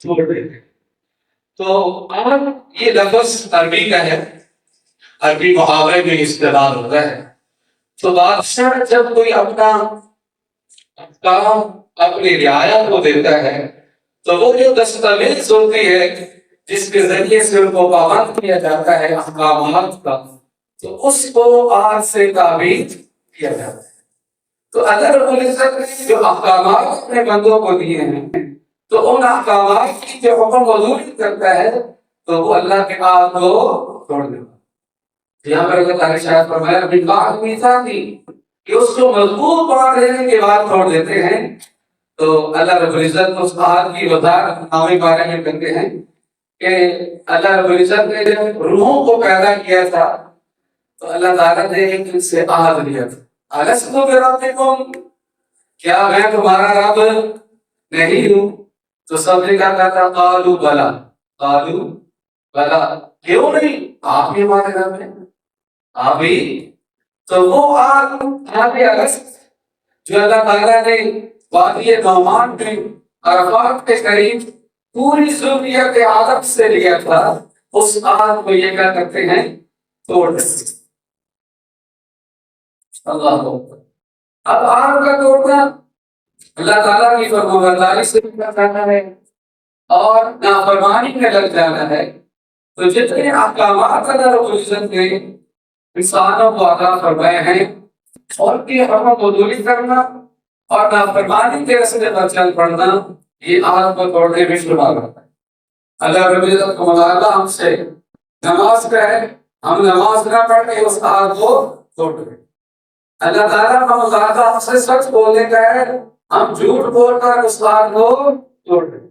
چھوڑ دیتے. تو آج یہ لفظ عربی کا ہے، عربی محاورے میں استعمال ہوتا ہے. تو بادشاہ جب کوئی اپنا کام اپنی رعایا کو دیتا ہے تو وہ جو دستاویز ہوتی ہے جس کے ذریعے سے ان کو پابند کیا جاتا ہے احکامات کا، تو اس کو آج سے تعبیر کیا جاتا ہے. تو اللہ رب العزت نے جو احکامات اپنے بندوں کو دیے ہیں تو ان احکامات کی جو حکم وضوری کرتا ہے تو وہ اللہ کے ہاتھ کو توڑ دیتا ہے. یہاں پر اللہ تعالیٰ شاید فرمایا بالبعد میثاق دی کہ اس کو مضبوط باندھ دینے کے بعد چھوڑ دیتے ہیں. تو اللہ رب العزت اس عہد کی وضاحت نامے بارے میں کرتے ہیں کہ اللہ رب العزت نے جب روحوں کو پیدا کیا تھا تو اللہ تعالیٰ نے ایک ان سے عہد لیا تھا، الست بربکم، کیا میں تمہارا رب نہیں ہوں؟ تو سب نے کہا تھا قالوا بلا، قالوا بلا، کیوں نہیں، آپ ہی ہمارے رب ہیں، آپ ہی. تو وہ آگ الست جو اللہ تعالیٰ نے وادی نعمان میں عرفات کے قریب پوری ذریت آدم سے لیا تھا، اس آگ کو یہ کیا کرتے ہیں، توڑ دیتے. اللہ اکبر. اب آگ کا توڑنا اللہ تعالیٰ کی فرمانبرداری سے کرنا ہے اور نافرمانی میں لگ جانا ہے. تو جتنے احکامات اللہ رب العزت نے انسانوں کو عطا فرمائے ہیں اور کی حکم عدولی کرنا اور نافرمانی کے راستے پر چل پڑنا یہ آگ کو توڑنے میں شمار ہوتا ہے. اللہ رب العزت کو مطالبہ ہم سے نماز کا ہے، ہم نماز نہ پڑھ کے اس آگ کو توڑ دیں. اللہ تعالیٰ کا مطالبہ ہم سے سچ بولنے کا ہے، ہم جھوٹ بول کر اس آگ کو توڑ دیں.